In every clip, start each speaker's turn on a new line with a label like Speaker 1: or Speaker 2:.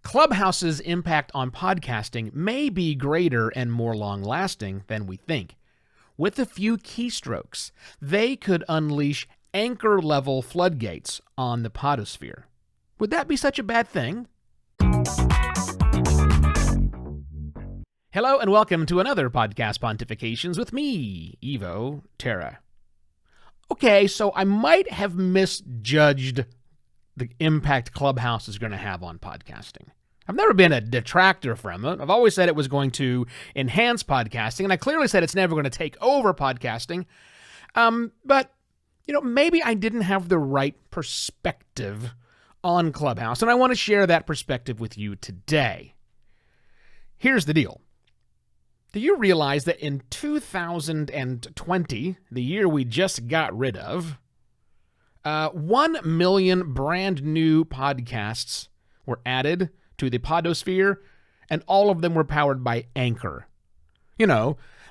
Speaker 1: Clubhouse's impact on podcasting may be greater and more long-lasting than we think. With a few keystrokes, they could unleash Anchor-level floodgates on the podosphere. Would that be such a bad thing? Hello and welcome to another Podcast Pontifications with me, Evo Terra. Okay, so I might have misjudged the impact Clubhouse is going to have on podcasting. I've never been a detractor from it. I've always said it was going to enhance podcasting, and I clearly said it's never going to take over podcasting. But, maybe I didn't have the right perspective on Clubhouse, and I want to share that perspective with you today. Here's the deal. Do you realize that in 2020, the year we just got rid of, 1 million brand new podcasts were added to the podosphere, and all of them were powered by Anchor.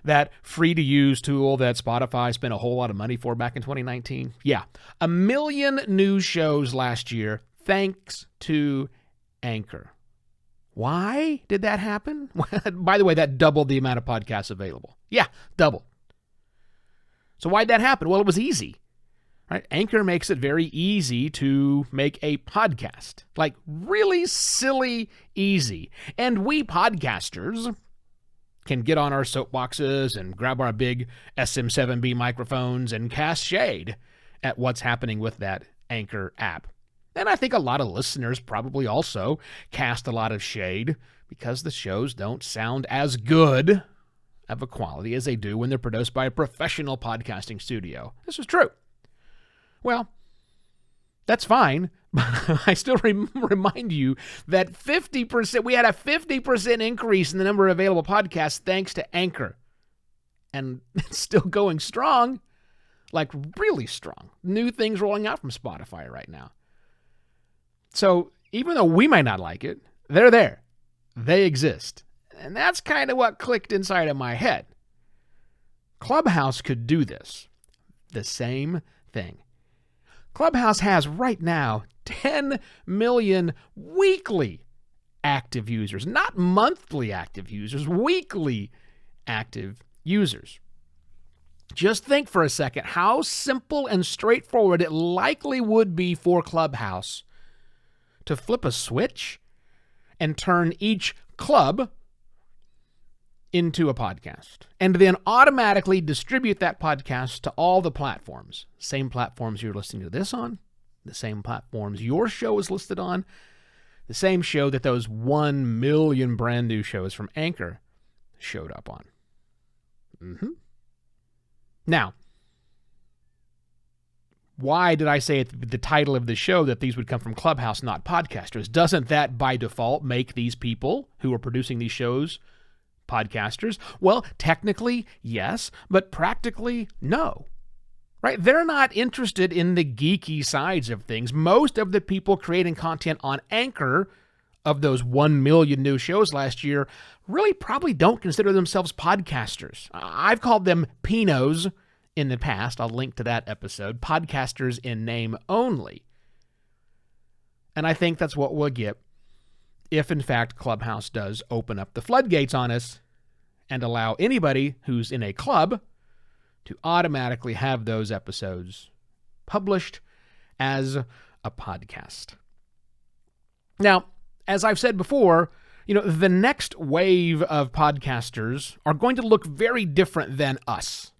Speaker 1: That free-to-use tool that Spotify spent a whole lot of money for back in 2019. Yeah, 1 million new shows last year thanks to Anchor. Why did that happen? By the way, that doubled the amount of podcasts available. Yeah, doubled. So why'd that happen? Well, it was easy. Right? Anchor makes it very easy to make a podcast. Like, really silly easy. And we podcasters can get on our soapboxes and grab our big SM7B microphones and cast shade at what's happening with that Anchor app. And I think a lot of listeners probably also cast a lot of shade because the shows don't sound as good of a quality as they do when they're produced by a professional podcasting studio. This is true. Well, that's fine, but I still remind you that we had a 50% increase in the number of available podcasts thanks to Anchor. And it's still going strong, like really strong. New things rolling out from Spotify right now. So even though we might not like it, they're there. They exist. And that's kind of what clicked inside of my head. Clubhouse could do this. The same thing. Clubhouse has right now 10 million weekly active users, not monthly active users, weekly active users. Just think for a second how simple and straightforward it likely would be for Clubhouse to flip a switch and turn each club into a podcast, and then automatically distribute that podcast to all the platforms. Same platforms you're listening to this on, the same platforms your show is listed on, the same show that those 1 million brand new shows from Anchor showed up on. Now, why did I say at the title of the show that these would come from Clubhouse, not podcasters? Doesn't that by default make these people who are producing these shows podcasters? Well, technically, yes, but practically, no. Right? They're not interested in the geeky sides of things. Most of the people creating content on Anchor of those 1 million new shows last year really probably don't consider themselves podcasters. I've called them Pinos in the past. I'll link to that episode. Podcasters in name only. And I think that's what we'll get if, in fact, Clubhouse does open up the floodgates on us and allow anybody who's in a club to automatically have those episodes published as a podcast. Now, as I've said before, the next wave of podcasters are going to look very different than us.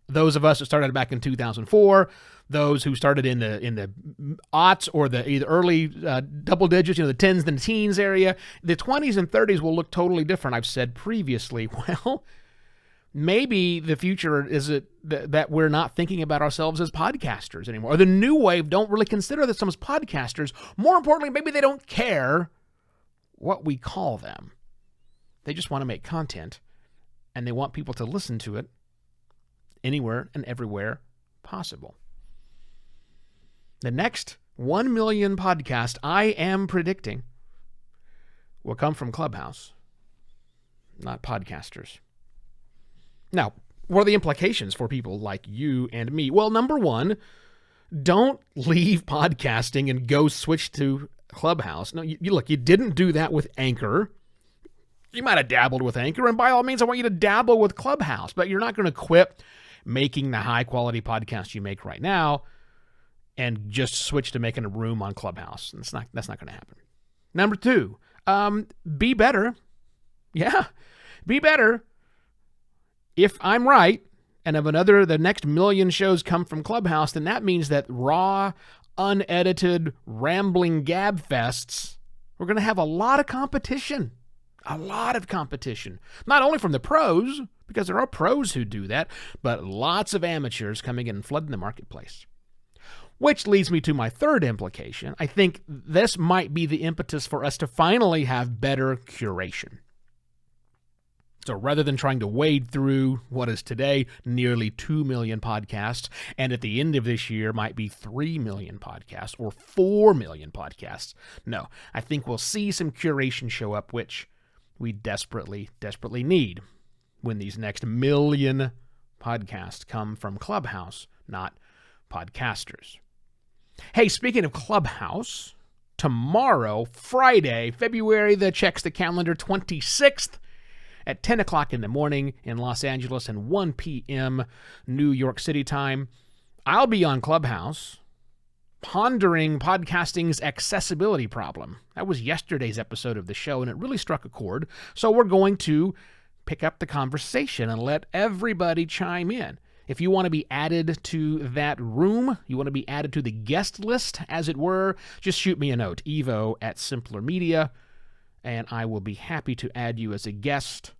Speaker 1: Those of us that started back in 2004, those who started in the aughts or the either early double digits, the tens and teens area, the 20s and 30s will look totally different. I've said previously, well, maybe the future is that we're not thinking about ourselves as podcasters anymore. Or the new wave don't really consider themselves as podcasters. More importantly, maybe they don't care what we call them. They just want to make content, and they want people to listen to it anywhere and everywhere possible. The next 1 million podcast I am predicting will come from Clubhouse, not podcasters. Now, what are the implications for people like you and me? Well, number one, don't leave podcasting and go switch to Clubhouse. No, look, you didn't do that with Anchor. You might have dabbled with Anchor, and by all means, I want you to dabble with Clubhouse, but you're not going to quit making the high-quality podcast you make right now and just switch to making a room on Clubhouse. That's not going to happen. Number 2, be better. Yeah, be better. If I'm right, and if the next million shows come from Clubhouse, then that means that raw, unedited, rambling gab fests, we're going to have a lot of competition. A lot of competition. Not only from the pros, because there are pros who do that, but lots of amateurs coming in and flooding the marketplace. Which leads me to my third implication. I think this might be the impetus for us to finally have better curation. So rather than trying to wade through what is today nearly 2 million podcasts, and at the end of this year might be 3 million podcasts or 4 million podcasts, no, I think we'll see some curation show up, which we desperately, desperately need when these next million podcasts come from Clubhouse, not podcasters. Hey, speaking of Clubhouse, tomorrow, Friday, February, checks the calendar, 26th, at 10 o'clock in the morning in Los Angeles and 1 p.m. New York City time, I'll be on Clubhouse pondering podcasting's accessibility problem. That was yesterday's episode of the show, and it really struck a chord. So we're going to pick up the conversation and let everybody chime in. If you want to be added to that room, you want to be added to the guest list, as it were, just shoot me a note, evo@Simpler Media, and I will be happy to add you as a guest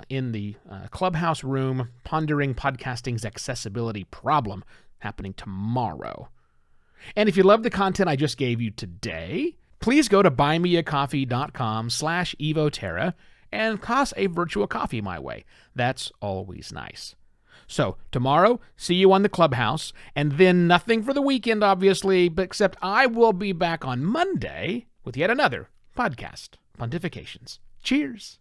Speaker 1: in the Clubhouse room, pondering podcasting's accessibility problem, happening tomorrow. And if you love the content I just gave you today, please go to buymeacoffee.com/evoterra and toss a virtual coffee my way. That's always nice. So tomorrow, see you on the Clubhouse, and then nothing for the weekend, obviously, but except I will be back on Monday with yet another podcast pontifications. Cheers.